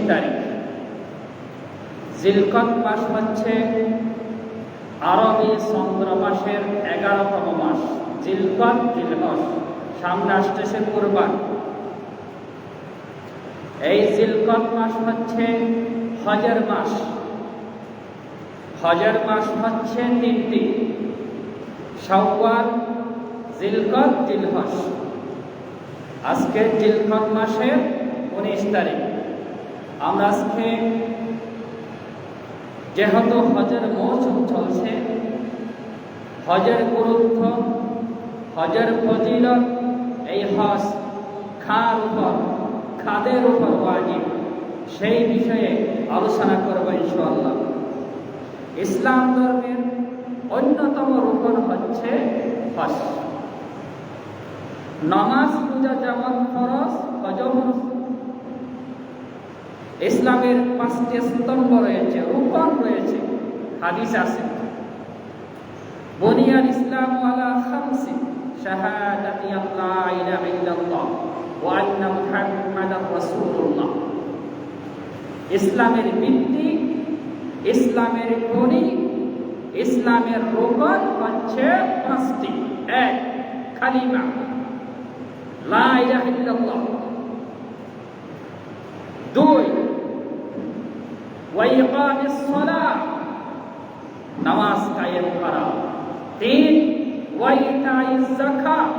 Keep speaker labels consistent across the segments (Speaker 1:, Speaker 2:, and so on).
Speaker 1: তারিখ। জিলকদ মাস হচ্ছে আরবি চন্দ্র মাসের 11তম মাস। জিলকদ, জিলহজ, সামনে আসতেছে কুরবান। এই জিলকদ মাস হচ্ছে হজের মাস। হজের মাস হচ্ছে 3টি: শাওয়াল, জিলকদ, জিলহজ। আজকে জিলকদ মাসের 19 তারিখ। আমরা আজকে যেহেতু হজের মৌসুম চলছে, হজের গুরুত্ব, হজের ফজিলত, এই হজ খাদের উপর ওয়াজিব, সেই বিষয়ে আলোচনা করব ইনশাআল্লাহ। ইসলাম ধর্মের অন্যতম রুকন হচ্ছে হজ। নামাজ পূজা যেমন ফরজ, হজও ফরজ। ইসলামের 5টি স্তম্ভ রয়েছে, রুকন রয়েছে, হাদিস আছে। বুনিয়াল ইসলাম আলা খামসি: শাহাদাতি আল্লা ইলাহা ইল্লাল্লাহ ওয়া আন্না মুহাম্মাদার রাসূলুল্লাহ। ইসলামের ভিত্তি, ইসলামের খনি, ইসলামের রুকন হচ্ছে 5টি। 1. কালিমা লা ইলাহা ইল্লাল্লাহ। 2. ওয়া ইকামিস সালাহ, নামাজ কায়েম করা। 3. ওয়া ইতাইজ যাকাত,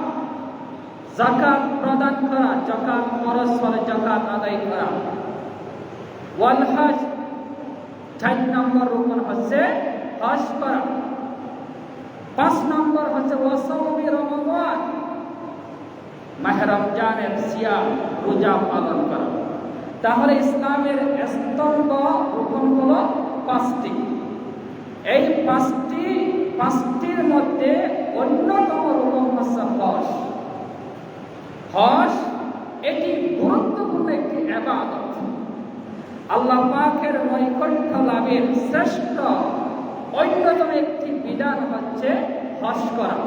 Speaker 1: যাকাত প্রদান করা, যাকাত ফরজ হলে যাকাত আদায় করা। ওয়াল হজ, 4 নম্বর রুকন হচ্ছে হজ করা। 5 নম্বর হচ্ছে ওয়া সাওমি রমাদান, মাহে রমজানের সিয়াম, রোজা পালন করা। তাহলে ইসলামের স্তম্ভ রুকন হলো 5টি। এই 5টির মধ্যে অন্যতম রুকন হচ্ছে হজ। হজ এটি গুরুত্বপূর্ণ একটি ইবাদত। আল্লাহ পাকের নৈকট্য লাভের শ্রেষ্ঠ অন্যতম একটি বিধান হচ্ছে হজ করা।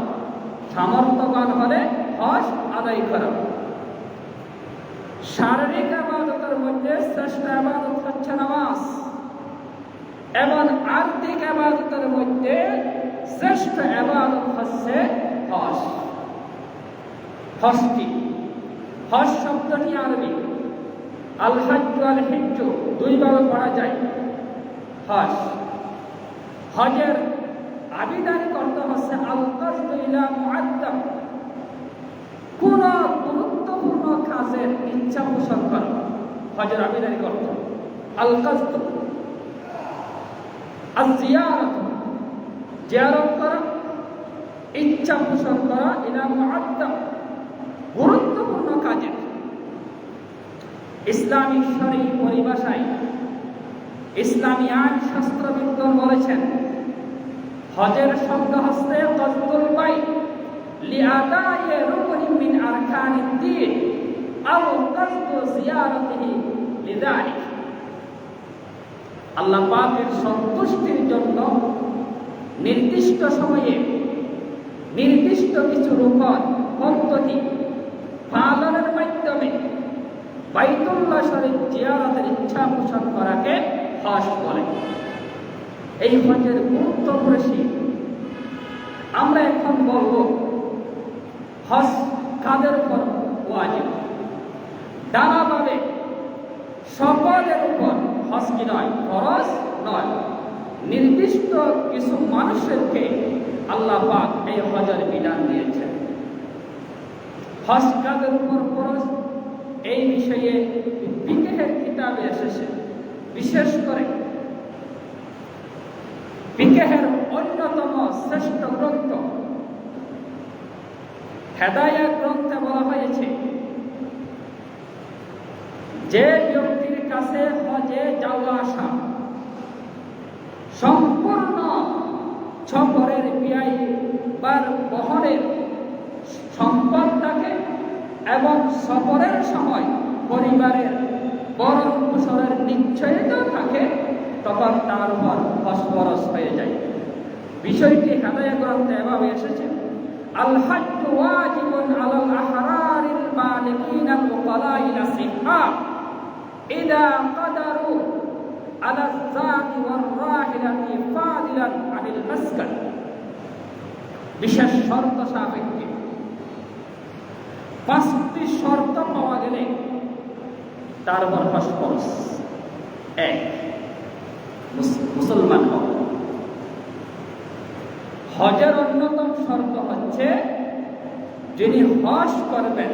Speaker 1: সামর্থ্যবান হলে হজ আদায় করা। শারীরিক ইবাদতের মধ্যে শ্রেষ্ঠ ইবাদত হচ্ছে নামাজ, এবং আর্থিক ইবাদতের মধ্যে শ্রেষ্ঠ ইবাদত হচ্ছে হজ। হজ কি? হজ শব্দটি আরবি। আল হাজ্জু আল হিজ্জু 2 ভাবে পড়া যায়। হজ, হজের আবিধানিক অর্থ হচ্ছে আল কসদু ইলা মুআদ্দাম, কোন গুরুত্বপূর্ণ কাজের ইচ্ছা পোষণ করা। হজের আবিধানিক অর্থ আল কসদু। আল জিয়ারত, জিয়ারত করা, ইচ্ছা পোষণ করা, ইলা মুআদ্দাম, গুরুত্বপূর্ণ কাজের। ইসলামী শরঈ পরিভাষায় ইসলামী আইন শাস্ত্রবিদগণ বলেছেন, হজের শব্দ হচ্ছে কসদুল বাইত লিআদাই রুকনিন মিন আরকানিদ দ্বীন আও কসদু জিয়ারতিহি লিযালিক। আল্লাহ পাকের সন্তুষ্টির জন্য নির্দিষ্ট সময়ে নির্দিষ্ট কিছু রুকন পদ্ধতি পালনের মাধ্যমে বাইতুল্লাহ শরীফ জিয়ারতের ইচ্ছা পোষণ করাকে হজ বলে। এই হজের গুরুত্ব বেশি। আমরা এখন বলব হজ কাদের উপর ওয়াজিব। নানাভাবে সকলের উপর হজ কি নয়, ফরজ নয়। নির্দিষ্ট কিছু মানুষেরকে আল্লাহ পাক এই হজের বিধান দিয়েছেন। হজ কাদের উপর ফরজ, এই বিষয়ে ফিকহের কিতাবে এসেছে। বিশেষ করে ফিকহের অন্যতম শ্রেষ্ঠ গ্রন্থ হেদায়াত গ্রন্থে বলা হয়েছে, যে ব্যক্তির কাছে হজে যাওয়া আসা সম্পূর্ণ সফরের ব্যয় বা বহরের সম্পদ থাকে এবং সফরের সময় পরিবারের বরণ পোষণের নিশ্চয়তা থাকে, তখন তার উপর হজ ফরজ হয়ে যায়। বিষয়টি হেদায়াত গ্রন্থে এভাবে এসেছে, আল হাজ্জু ওয়াজিবুন আলাল আহরারিল বালিগিনাল উকালাইল সিহা ইদা কাদারু আলা যাদি ওয়ার রাহিলাতি ফাদিলান আনিল মাসকান, বিশেষ শর্ত সাপেক্ষে। 5টি শর্ত পাওয়া গেলে তারপর হজ ফরজ। 1, মুসলমান হওয়া। হজের অন্যতম শর্ত হচ্ছে যিনি হজ করবেন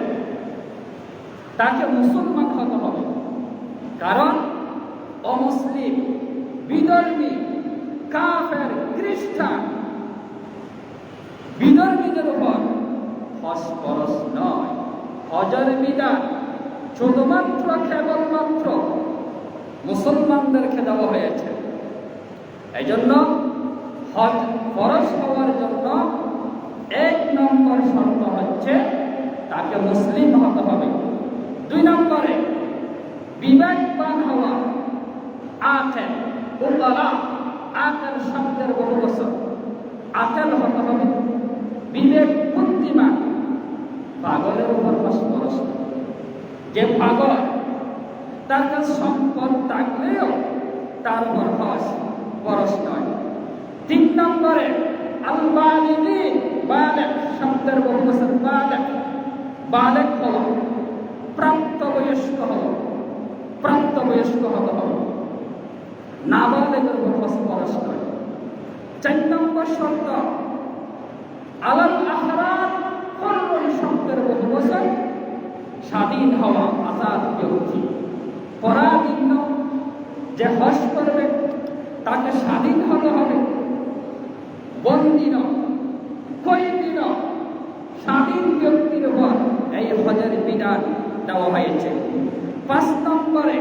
Speaker 1: তাকে মুসলমান হতে হবে। কারণ অমুসলিম, বিধর্মী, কাফের, খ্রিস্টান, বিধর্মীদের উপর হজ ফরজ নয়। হজের বিধান শুধুমাত্র কেবলমাত্র মুসলমানদেরকে দেওয়া হয়েছে। এই জন্য হজ ফরজ হওয়ার জন্য 1 নম্বর শর্ত হচ্ছে তাকে মুসলিম হতে হবে। 2 নম্বরে বিবেকবান হওয়া, আকেল, উকালা, আকেল শব্দের বহু বচন, আকেল হতে হবে, বিবেক, বুদ্ধিমান। পাগলের উপর হজ ফরজ। যে পাগল তার কাছে সম্পদ থাকলেও তার উপর হজ ফরজ নয়। 3 নম্বরে আল বালিগিন, বালেগ শব্দের বহু বচন বালেগ, বালেগ হওয়া, প্রাপ্তবয়স্ক হওয়া, প্রাপ্তবয়স্ক হতে হবে। নাবালেগের উপর হজ ফরজ নয়। 4 নম্বর শর্ত আলাল আহরার, হুরুন শব্দের বহু বচন স্বাধীন হওয়া, আজাদ ব্যক্তি। পরাধীন যে হজ করবে তাকে স্বাধীন হতে হবে, বন্দী নয়, কয়েদি নয়, স্বাধীন ব্যক্তির উপর এই হজের বিধান দেওয়া হয়েছে। 5 নম্বরে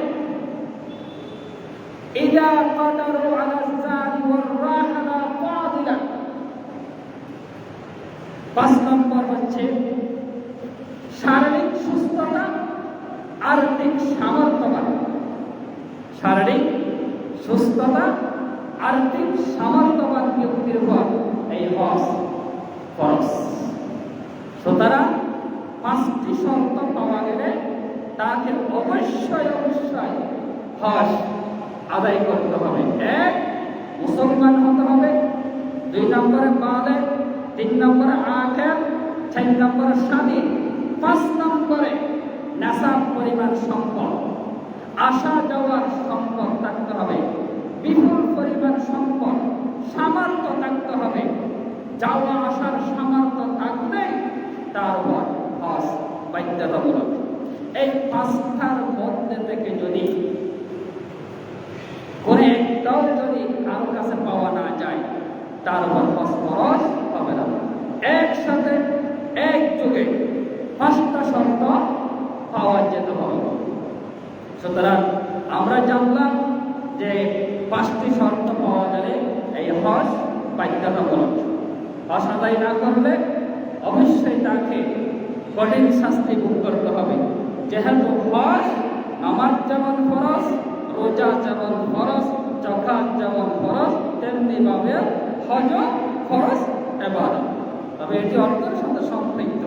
Speaker 1: ইদা কাদারু আলা যাদি ওয়ার রাহিলা ফাদিলা। 5 নম্বর হচ্ছে শারীরিক সুস্থতা, আর্থিক সামর্থ্যবান। শারীরিক সুস্থতা, আর্থিক সামর্থ্যবান ব্যক্তির উপর এই হজ ফরজ। সুতরাং 5টি শর্ত পাওয়া গেলে তাকে অবশ্যই হজ আদায় করতে হবে। 1, মুসলমান হতে হবে। 2 নম্বরে বালেগ। 3 নম্বরে আকেল। 4 নম্বরে স্বাধীন। 5 নম্বরে নেশাব পরিমাণ সম্পদ, আসা যাওয়ার সম্পদ থাকতে হবে, বিপুল পরিমাণ সম্পদ, সামর্থ্য থাকতে হবে। যাওয়া আসার সামর্থ্য থাকলে তার উপর হজ বাধ্যতামূলক। এই 5টার মধ্যে থেকে যদি করে একটাও যদি কারো কাছে পাওয়া না যায় তার উপর হজ ফরজ হবে না। একসাথে এক যুগে 5টা শর্ত পাওয়া যেতে হবে। সুতরাং আমরা জানলাম যে 5টি শর্ত পাওয়া গেলে এই হজ বাধ্যতামূলক। হজ আদায় না করলে অবশ্যই তাকে কঠিন শাস্তি ভোগ করতে হবে। যেহেতু হজ নামাজ যেমন ফরজ, রোজা যেমন ফরজ, যাকাত যেমন ফরজ, তেমনি ভাবে হজ ফরজ ইবাদত। তবে এটি অর্থের সাথে সম্পৃক্ত।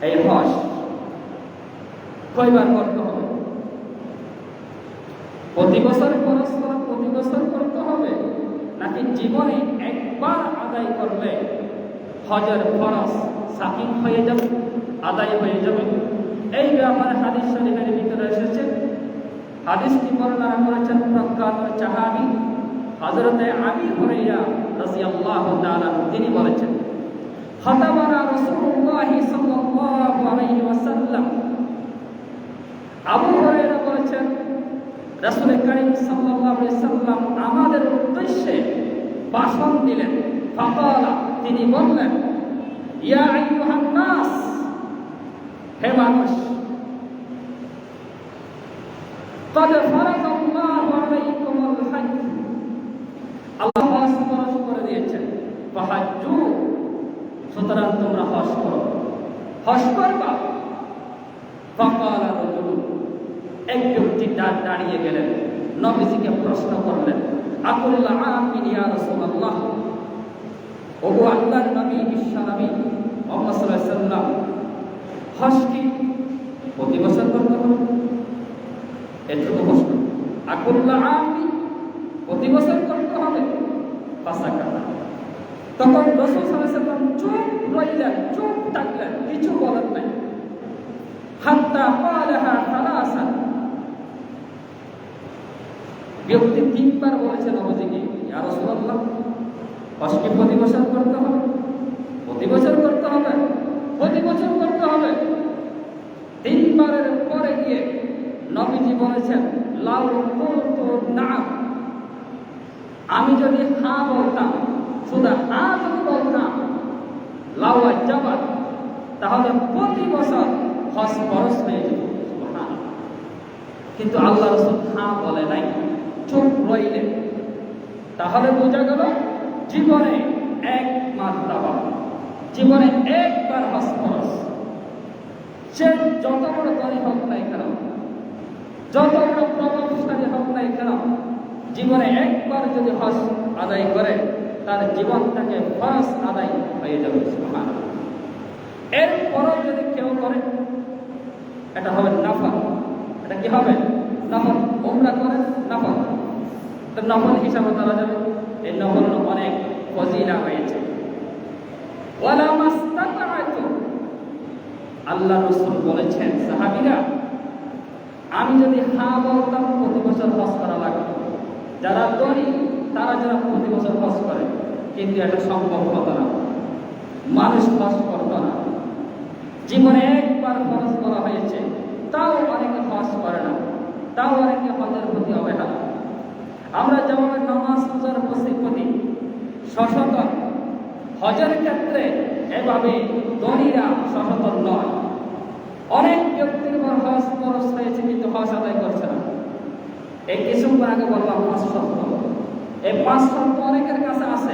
Speaker 1: এই হজ কয়বার করতে হবে? প্রতি বছর ফরজ করা প্রতি বছর করতে হবে, নাকি জীবনে একবার আদায় করলে হজের ফরজ সাকিব হয়ে যাবে, আদায় হয়ে যাবে? এই ব্যাপারে হাদিস শরীফের ভিতরে এসেছে। হাদিসটি বর্ণনা করেছেন প্রখ্যাত সাহাবী হযরত আবু হুরায়রা রাদিয়াল্লাহু তাআলা। তিনি বলেছেন, খাতাবানা রাসূলুল্লাহ সাল্লাল্লাহু আলাইহি ওয়াসাল্লাম। আবু হুরায়রা বলেছেন, রাসূল করিম সাল্লাল্লাহু আলাইহি ওয়াসাল্লাম আমাদের উদ্দেশ্যে ভাষণ দিলেন। ফাকালা, তিনি বললেন, ইয়া আইয়ুহান নাস, হে মানুষ, قد فرض الله عليكم الحج, আল্লাহ হজ ফরজ করে দিয়েছেন। ফাহাজ্জু, সুতরাং তোমরা হজ করো। হজ করবা। ফাকাল রাজুল, এক ব্যক্তি দাঁড়িয়ে গেলেন, নবীজিকে প্রশ্ন করলেন, আকুল্লা আমিন ইয়া রাসূলুল্লাহ, ওগো আল্লাহর নবী, বিশ্ব নবী মুহাম্মদ সাল্লাল্লাহু আলাইহি ওয়াসাল্লাম, হজ কি প্রতি বছর করতে হবে? এটুকু প্রশ্ন। আকুল্লা আমি প্রতি বছর করতে হবে, ফাসাকাতা। তখন রাসূল সাল্লাল্লাহু আলাইহি ওয়াসাল্লাম চুপ রইলেন, চুপ থাকলেন, কিছু বলেন নাই। হাত্তা ক্বালাহা সালাসান, ব্যক্তি তিনবার বলেছেন নবীজিকে, ইয়া রাসূলুল্লাহ, হজ কি প্রতি বছর করতে হবে? প্রতি বছর করতে হবে, প্রতি বছর করতে হবে। তিনবারের পরে গিয়ে নবীজি বলেছেন, লাউ কুনতু না'ম, আমি যদি হ্যাঁ বলতাম, শুধু হ্যাঁ যদি বলতাম, লাউ ওয়াজাবাত, তাহলে প্রতি বছর হজ ফরজ হয়ে যেত। সুবহানাল্লাহ। কিন্তু আল্লাহ রাসূল হ্যাঁ বলে নাই, চুপ রইলেন। তাহলে বোঝা গেল জীবনে এক মাত্রা, জীবনে একবার হজ ফরজ। সে যত বড় ধনী হোক নাই কেন, যত বড় প্রভাবশালী হোক নাই কেন, জীবনে একবার যদি হজ আদায় করে, তার জীবন থেকে ফরজ আদায় হয়ে যাবে। সুবহানাল্লাহ। এরপরও যদি কেউ করে, এটা হবে নফল। এটা কি হবে? নফল। উমরা করে নফল, তো নফল হিসাবে ধরা যাবে। এই নফল অনেক ফজিলা হয়েছে। ওয়ালা মাস্তাতা'তু, আল্লাহ রাসূল বলেছেন, সাহাবীরা, আমি যদি হ্যাঁ বলতাম প্রতি বছর হজ করা লাগবে। যারা ধনী তারা যারা প্রতি বছর হজ করে, কিন্তু এটা সম্ভব হতো না, মানুষ হজ করতো না। জীবনে একবার খরচ করা হয়েছে, তাও অনেকে হজ করে না, তাও অনেকে হজের প্রতি অবহেলা। আমরা যেমন নামাজ রোজার প্রতি সচেতন, হজের ক্ষেত্রে এভাবে ধনীরা সচেতন নয়। অনেক ব্যক্তির উপর হজ খরচ হয়েছে, কিন্তু হজ আদায় করছে না। এই কিছুক্ষণ আগে বললাম 5 শর্ত, এই 5 শর্ত অনেকের কাছে আছে।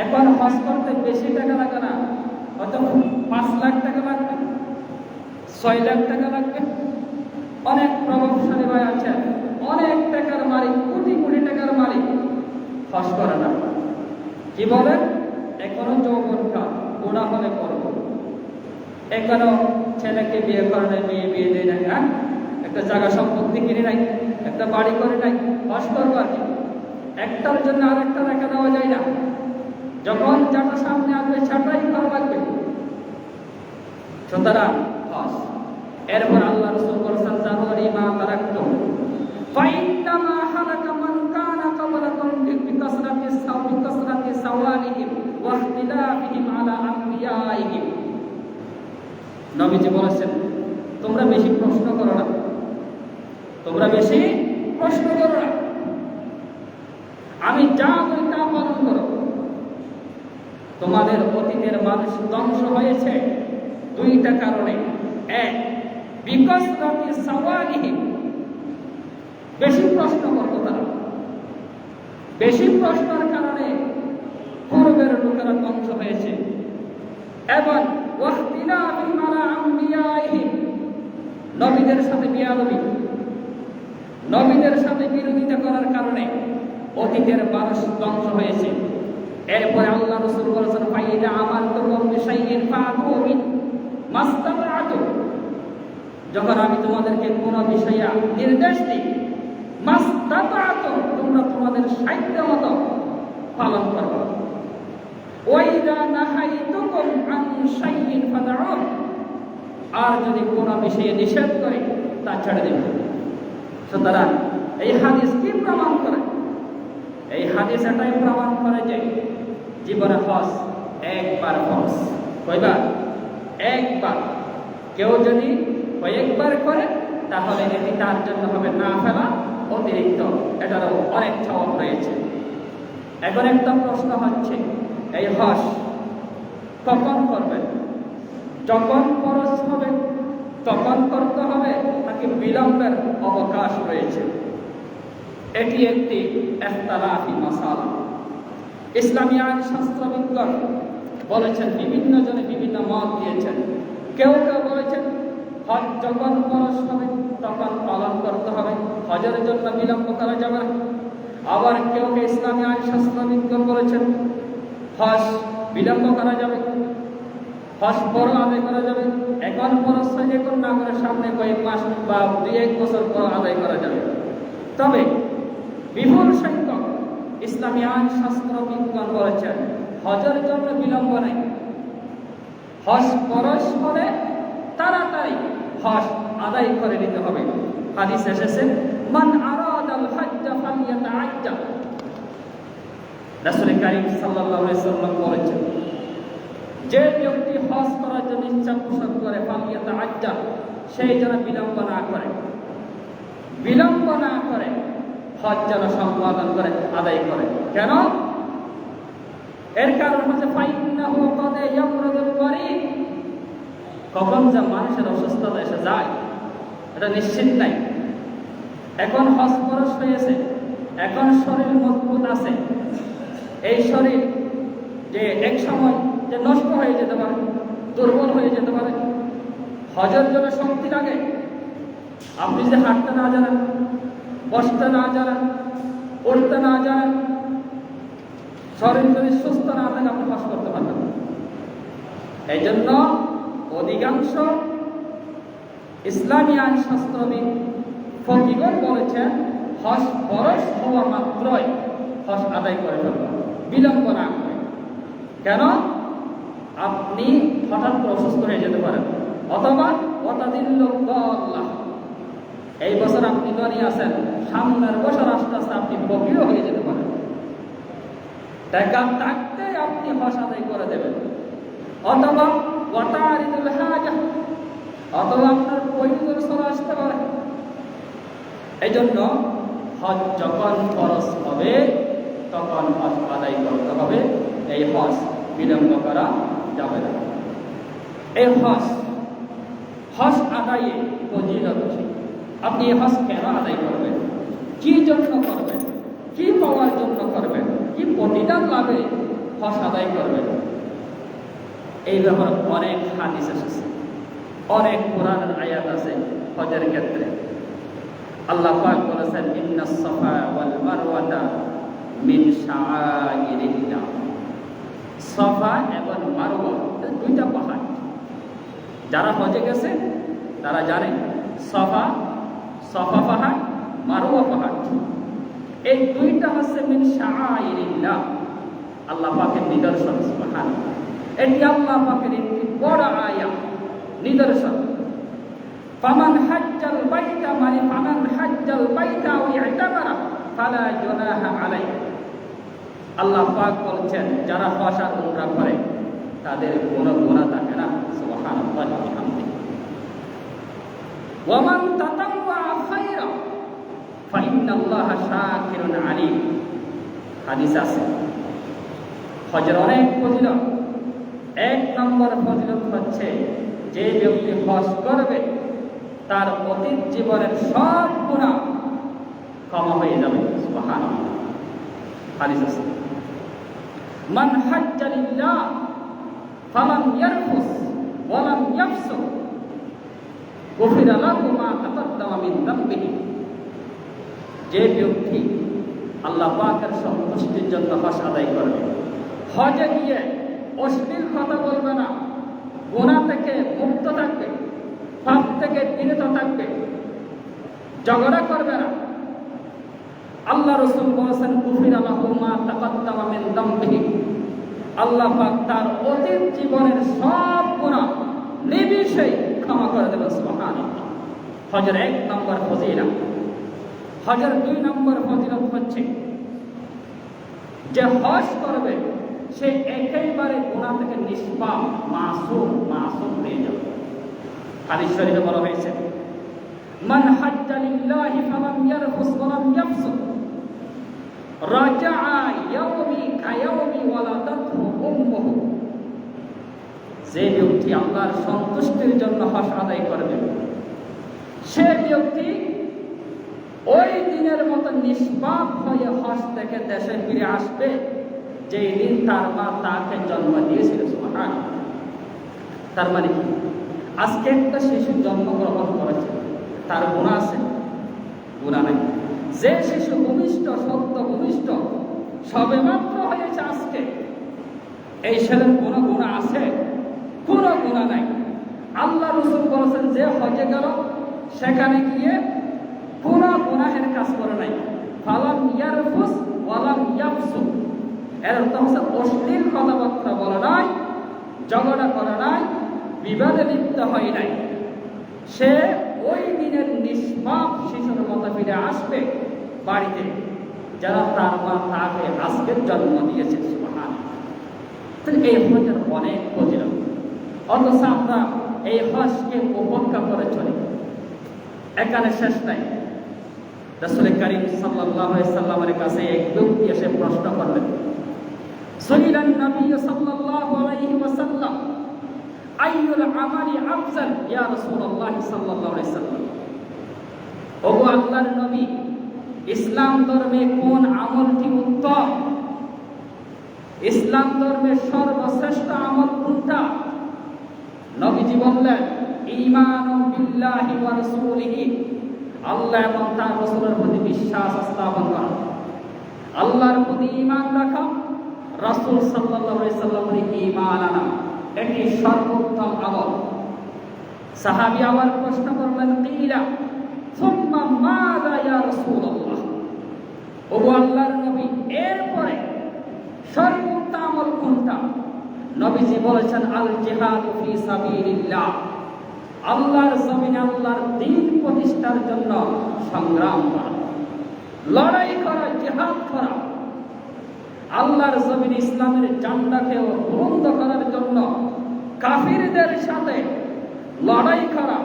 Speaker 1: এখন হজ করতে বেশি টাকা লাগে না, হয়তো 5 লাখ টাকা লাগবে, 6 লাখ টাকা লাগবে। অনেক প্রভাবশালী ভাই আছেন, অনেক টাকার মালিক, কোটি কোটি টাকার মালিক, হজ করে না। কি বলেন? এখনো যৌবনকাল, গোনা হলে করব। এখনো ছেলেকে বিয়ে করে নাই, মেয়ে বিয়ে দেয় নাই, হ্যাঁ, একটা জায়গা সম্পত্তি কিনে নাই, একটা বাড়ি করে নাই, হজ করবো আর কি। একটার জন্য আরেকটা রেখে দেওয়া যায় না। যখন যাটা সামনে আসবে সেটাই করা লাগবে। সুতরাং হজ। এরপর আল্লাহ রাসূল বলেছেন, জানুয়ারি মা তারাক্তু ফাইন্নামা হালাকা মান কানা ক্বাবলাকুম বিকাসরাতি সাওয়ালিহিম ওয়া ইখতিলাফিহিম আলা আমবিয়াইহিম। নবীজি বলেছেন, তোমরা বেশি প্রশ্ন করো না, তোমরা বেশি প্রশ্ন করো না, আমি যা বলি তা পালন করো। তোমাদের অতীতের মানুষ ধ্বংস হয়েছে 2টা কারণে। এক, বিকাসরাতি সাওয়ালিহিম, বেশি প্রশ্ন করতো তারা। বেশি প্রশ্নের কারণে পূর্বের লোকেরা ধ্বংস হয়েছে। এবং ওয়াখতিলাফিহিম আলা আমবিয়াইহিম, নবীদের সাথে বিয়াদবি, নবীদের সাথে বিরোধিতা করার কারণে অতীতের মানুষ ধ্বংস হয়েছে। এরপরে আল্লাহ রাসূল বলেছেন, ফাইদা আমারতুকুম বিশাইইন ফাতু মিন মাস্তাতা'তু, যখন আমি তোমাদেরকে কোন বিষয়ে নির্দেশ দিই, মাস্তাতা'তু, তোমরা তোমাদের সাধ্য মতো পালন করবে। ওয়াইদা নাহাইতুকুম আন শাইইন ফাদউ, আর যদি কোন বিষয়ে নিষেধ করে তা ছেড়ে দেবে। সুতরাং এই হাদিস কি প্রমাণ করে? এই হাদিস এটাই প্রমাণ করে যে জীবনে হজ একবার ফরজ। কয়বার? একবার। কেউ যদি কয়েকবার করে তাহলে এটি তার জন্য হবে নাফিলা, অতিরিক্ত, এটারও অনেক সওয়াব রয়েছে। এখন একটা প্রশ্ন হচ্ছে, এই হজ কখন করবেন? যখন ফরজ হবে তখন করতে হবে, নাকি বিলম্বের অবকাশ রয়েছে? এটি একটি ইখতিলাফি মাসালা। ইসলামী আইন শাস্ত্রবিদগণ বলেছেন, বিভিন্ন জনে বিভিন্ন মত দিয়েছেন। কেউ কেউ বলেছেন হজ যখন ফরজ হবে তখন পালন করতে হবে, হজের জন্য বিলম্ব করা যাবে না। আবার কেউ কেউ ইসলামী আইন শাস্ত্রবিদগণ বলেছেন হজ বিলম্ব করা যাবে, হজ বড় আদায় করা যাবে, এখন ফরজ হয়, এখন না করে সামনে কয়েক মাস বা 2-1 বছর পর আদায় করা যাবে। তবে বিপুল সংখ্যক ইসলামী আইন শাস্ত্র বিজ্ঞান বলেছেন হজের জন্য বিলম্ব নেই। হজ ফরজ হলে তাড়াতাড়ি হজ আদায় করে নিতে হবে। হাদিস এসেছে মান আরাদাল হজ্জ ফালইয়াতাআজ্জা। রাসূল কারীম সাল্লাল্লাহু আলাইহি ওয়াসাল্লাম বলেছেন যে ব্যক্তি হজ করার জন্য ইচ্ছা পোষণ করে ফালইয়াতাআজ্জা, সেই যেন বিলম্ব না করে, বিলম্ব না করে হজ যেন সম্পাদন করে আদায় করে। কেন? এর কারণ হচ্ছে ফাইন্নাহু ক্বাদ ইয়ামরুদুল মারিদ। কখন যে মানুষের অসুস্থতা এসে যায় এটা নিশ্চিত নাই। এখন হজ ফরজ হয়েছে, এখন শরীর মজবুত আছে, এই শরীর যে এক সময় যে নষ্ট হয়ে যেতে পারে, দুর্বল হয়ে যেতে পারে। হজের জন্য শক্তি লাগে। আপনি যে হাঁটতে না জানেন, বসতে না জানেন, উঠতে না জানেন, শরীর যদি সুস্থ না থাকে আপনি হজ করতে পারবেন। এই জন্য অধিকাংশ ইসলামী আইন শাস্ত্রবিদ ফকিগণ বলেছেন হজ ফরজ হওয়া মাত্রই হজ আদায় করে ফেলবেন, বিলম্ব না করে। কেন? আপনি হঠাৎ অসুস্থ হয়ে যেতে পারেন, অথবা এই বছর আপনি ধনী আছেন, সামনের বছর আস্তে আস্তে আপনি ফকির হয়ে যেতে পারেন। টাকা থাকতে আপনি হজ আদায় করে দেবেন, অথবা অথবা আপনার পরিবার চলে আসতে পারে। এই জন্য হজ যখন ফরজ হবে তখন হজ আদায় করতে হবে। এই হজ বিলম্ব করা যাবে না। এই হজ আদায়ে ফজিলত। আপনি এই হজ কেন আদায় করবেন, কি জন্য করবেন, কি পাওয়ার জন্য করবেন, কি প্রতিদান লাভে হজ আদায় করবেন, এই ব্যাপারে অনেক হাদিস এসেছে, অনেক কোরআনের আয়াত আছে হজের ক্ষেত্রে। আল্লাহ পাক বলেছেন ইন্নাস সাফা ওয়াল মারওয়াতা মিন শাআইরিল্লাহ। সাফা এবং মারওয়া দুইটা পাহাড়। যারা হজে গেছে তারা জানে সাফা পাহাড়, মারওয়া পাহাড়, এই দুইটা হচ্ছে মিন শাআইরিল্লাহ, আল্লাহ পাকের নিদর্শন। সুবহানাল্লাহ, এটি আল্লাহ পাকের একটি বড় আয়াত, নিদর্শন। ফামান হাজ্জাল বাইতা মানে ফামান হাজ্জাল বাইতা ওয়া ইতামারা ফালা জুনাহা আলাইহি। আল্লাহ পাক বলছেন যারা হজ আর উমরা করে তাদের কোনো গুনাহ থাকে না। সুবহানাল্লাহ ওয়া বিহামদিহি। ওয়া মান তাতাওয়া খায়রা ফা ইন্নাল্লাহা শাকিরুন আলীম। হাদিস আছে হজের অনেক ফজিলত। 1 নম্বর ফজিলত হচ্ছে যে ব্যক্তি হজ করবে তার অতীত জীবনের সব গুনাহ ক্ষমা হয়ে যাবে। সুবহানাল্লাহ, হাদিস আছে মান হাজ্জা লিল্লাহ ফালাম ইয়ারফুস ওয়া লাম ইয়াফসুক গুফিরা লাহু মা তাকাদ্দামা মিন যামবিহি। যে ব্যক্তি আল্লাহ পাকের সন্তুষ্টির জন্য হজ আদায় করবে, হজে গিয়ে অশ্লীল কথা বলবে না, গুনাহ থেকে মুক্ত থাকবে, পাপ থেকে বিরত থাকবে, ঝগড়া করবে না, আল্লাহ রাসূল বলেছেন গুফিরা লাহু মা তাকাদ্দামা মিন যামবিহি। আল্লাহ পাক তার অতীত জীবনের সব গুনাহ নির্বিশেষে ক্ষমা করে দেবেন। সুবহানাল্লাহ। হজের 1 নম্বর ফজিলত। হজের 2 নম্বর ফজিলত হচ্ছে যে হজ করবে সে একেবারে গুনাহ থেকে নিষ্পাপ, মাসুম হয়ে যাবে। হাদিস শরীফে বলা হয়েছে মান হাজ্জা লিল্লাহি ফালাম ইয়ারফুস ওয়া লাম ইয়াফসুক রাজাআ ইয়াওমি কায়াওমি ওয়ালাদাতহু উম্মুহু। যে ব্যক্তি আল্লাহর সন্তুষ্টির জন্য হজ আদায় করবে সে ব্যক্তি ওই দিনের মতো নিষ্পাপ হয়ে হজ থেকে দেশে ফিরে আসবে যেই দিন তার মা তাকে জন্ম দিয়েছিল। সুবহানাল্লাহ। তার মানে কি? আজকে একটা শিশু জন্মগ্রহণ করেছে, তার গুনাহ আছে? গুনাহ নাই। যে শিশু ভূমিষ্ঠ, সদ্য ভূমিষ্ঠ, সবে মাত্র হয়েছে আজকে, এই ছেলের কোনো গুনাহ আছে? কোনো গুনাহ নাই। আল্লাহ রাসূল বলেছেন যে হজে গেল সেখানে গিয়ে কোনো গুনাহের কাজ করে নাই, ফালাম ইয়ারফুস ওয়ালাম ইয়াফসুক, এর অর্থ হচ্ছে অশ্লীল কথাবার্তা বলে নাই, ঝগড়া করে নাই, বিবাদে লিপ্ত হয় নাই, সে ওই দিনের নিষ্পাপ শিশুর মতো ফিরে আসবে বাড়িতে, যারা তার মা তাকে আজকের জন্ম দিয়েছে। সুবহানাল্লাহ। এই হজের অনেক ফজিলত, অথচ আমরা এই হজকে উপেক্ষা করে চলি। এখানে শেষ নাই। রাসূল করিম সাল্লাল্লাহু আলাইহি সাল্লামের কাছে এক ব্যক্তি এসে প্রশ্ন করলেন, সুইলান নবী সাল্লাল্লাহু আলাইহি ওয়াসাল্লাম আইয়ুল আমালি আফজাল ইয়া রাসূলুল্লাহ সাল্লাল্লাহু আলাইহি সাল্লাম, ওগো আল্লাহর নবী, ইসলাম ধর্মে কোন আমলটি উত্তম? ইসলাম ধর্মের সর্বশ্রেষ্ঠ আমল কোনটা? নবীজি বললেন, ঈমানু বিল্লাহি ওয়া রাসূলিহি, আল্লাহ এবং তার রাসূলের প্রতি বিশ্বাস স্থাপন করা, আল্লাহর প্রতি ঈমান রাখা, রাসূল সাল্লাল্লাহু আলাইহি সাল্লামের ঈমান আনা, এটি সর্বোত্তম আমল। সাহাবী আবার প্রশ্ন করলেন, কিলা সুম্মা মাযা ইয়া রাসূলুল্লাহ, ওগো আল্লাহর নবী, এরপরে সর্বোত্তম আমল কোনটা? নবীজি বলেছেন, আল জিহাদু ফি সাবিলিল্লাহ, আল্লাহর জমিনে আল্লাহর দ্বীন প্রতিষ্ঠার জন্য সংগ্রাম করা, লড়াই করা, জিহাদ করা, আল্লাহর জমিনে ইসলামের ঝান্ডাকে বুলন্দ করার জন্য কাফিরদের সাথে লড়াই করা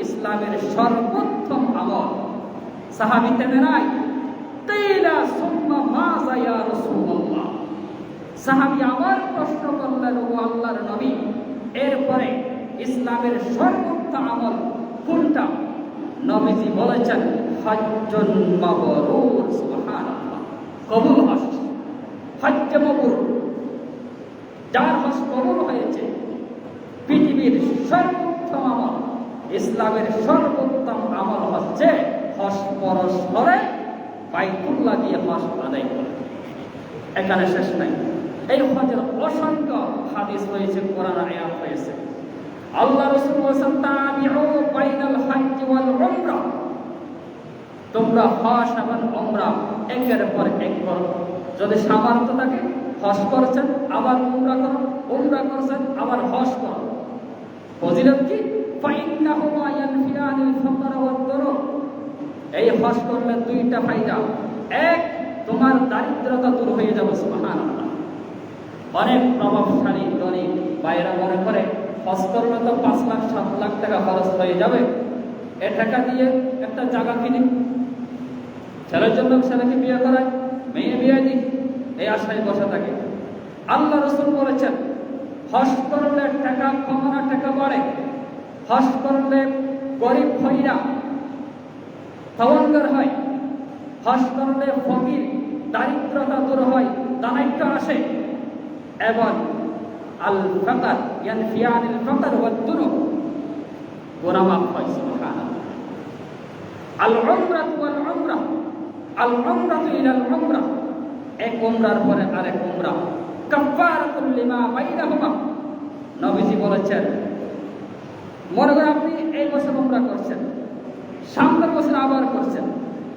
Speaker 1: ইসলামের সর্বোত্তম আমল। সাহাবী থেমে নাই, কিলা সুম্মা মাযা ইয়া রাসূলুল্লাহ, সাহাবী আবার প্রশ্ন করলেন, ও আল্লাহর নবী, এরপরে ইসলামের সর্বোত্তম আমল কোনটা? নবীজি বলেছেন, হজ্জুন মাবরুর। সুবহানাল্লাহ। কবুল হজ, হজ্জ মাবরুর, যার হজ কবুল হয়েছে, পৃথিবীর সর্বোত্তম আমল, ইসলামের সর্বোত্তম আমল হচ্ছে হজ পরস্পরে বাইতুল্লাহ দিয়ে হজ আদায় করা। এখানে শেষ নাই। এই হজের অসংখ্য হাদিস রয়েছে, কোরআন আয়াত রয়েছে। আল্লাহ রাসূল বলেছেন, তাবিউ বাইনাল হজ্জ ওয়াল উমরা, তোমরা হজ এবং উমরা একের পর এক করো। যদি সামর্থ্য থাকে হজ করছেন, আবার উমরা করো, উমরা করছেন, আবার হজ করো। ফজিলত কি? ফাইন্নাহুমা ইয়ানফিয়ানিল ফাকর ওয়াদ দুরুর, এই হজ করলে দুইটা ফায়দা। এক, তোমার দারিদ্রতা দূর হয়ে যাবে। সুবহানাল্লাহ। অনেক প্রভাবশালী ধনী বাইরা মনে করে হজ করলে তো 5 লাখ 7 লাখ টাকা খরচ হয়ে যাবে, এ টাকা দিয়ে একটা জায়গা কিনি, ছেলের জন্য ছেলেকে বিয়ে করায়, মেয়ে বিয়ে দিই, এই আশায় বসে থাকে। আল্লাহ রাসূল বলেছেন, হজ করলে টাকা কমে না, টাকা বাড়ে। হজ করলে গরিব হইরা তাওয়াক্কুল হয়, হজ করলে ফকির দারিদ্রতা দূর হয়, দানাইত্য আসে, এবং আল ফাকর ইয়ানফিয়ানিল ফাকর ওয়াদ দুরুর, গুনাহ মাফ হয়। সুবহানাল্লাহ। আল উমরাতু ওয়াল উমরা, আল উমরাতু ইলাল উমরা, এক উমরার পরে আরেক উমরা, কাফারাতুল লিমা বাইনাহুমা। নবীজি বলেছেন, মনে করেন আপনি এই বছর উমরা করছেন, সামনের বছর আবার করছেন,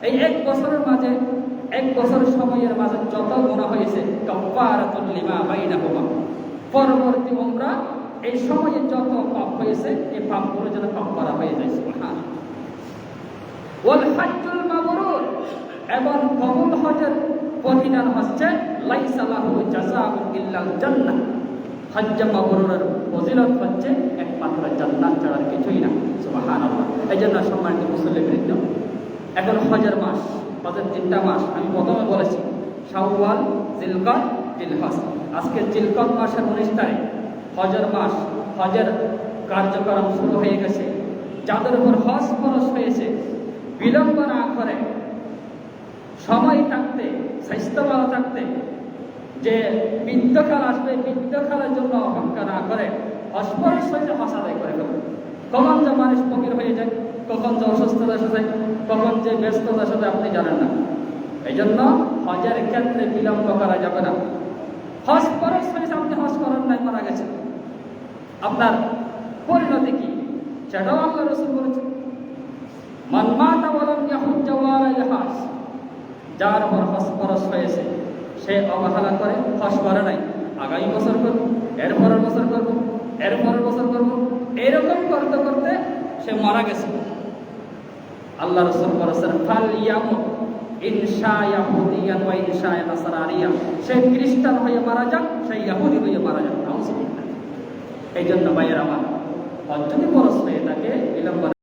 Speaker 1: এই এক বছরের মাঝে, এক বছর সময়ের মাঝে যত গুনাহ হয়েছে, কাফারাতুল লিমা বাইনাহুমা, পরবর্তী উমরা এই সময়ে যত পাপ হয়েছে, এই পাপগুলো যেন কাফারা হয়ে যায়। সুবহানাল্লাহ। ওয়াল হজ্জুল মাবরুর, এবং কবুল হজের প্রতিদান হচ্ছে লাইসা লাহু জাযাউন ইল্লাল জান্নাহ, হজ্জ মাবরুরের ফজিলত হচ্ছে একমাত্র জান্নাত ছাড়া আর কিছুই না। সুবহানাল্লাহ। এইজন্য সম্মানিত মুসলিমবৃন্দ, এখন হজের মাস, হজের 3টা মাস আমি প্রথমে বলেছি, শাওয়াল, জিলকদ, জিলহজ। আজকে জিলকদ মাসের 19 তারিখ, হজের মাস, হজের কার্যক্রম শুরু হয়ে গেছে। যাদের উপর হজ ফরজ হয়েছে, বিলম্ব না করে, সময় থাকতে, স্বাস্থ্য ভালো থাকতে, যে বৃদ্ধকাল আসবে, বৃদ্ধকালের জন্য অপেক্ষা না করে হজ ফরজ হয়েছে, হজ আদায় করে ফেলবে। কখন যে মানুষ ফকির হয়ে যায়, কখন যে অসুস্থতার সাথে, কখন যে ব্যস্ততার সাথে আপনি জানেন না। এই জন্য হজের ক্ষেত্রে বিলম্ব করা যাবে না। হজ ফরজ হয়েছে, আপনি হজ করেন নাই, মারা গেছে, আপনার পরিণতি কি? সেটাও আল্লাহ রাসূল বলেছেন, মান মাতা ওয়া লাম ইয়াহুজ্জা ওয়া লা ইয়াহাজ, যার উপর হজ ফরজ হয়েছে সে অবহেলা করে, হজ করে নাই, আগামী বছর করব, এর পরের বছর করব, এর পরের বছর করব, এরকম করতে করতে সে মারা গেছে। আল্লাহ রাসূল বলেছেন ফাল ইয়ামুত ইনশা ইয়াহুদিয়ান ওয়া ইনশা নাসারানিয়া, সে খ্রিস্টান হয়ে মারা যাক, সে ইহুদি হয়ে মারা যাক। নাউযুবিল্লাহ। এই জন্য ভাইয়ের আমার, হজ যদি ফরজ হয়ে থাকে বিলম্ব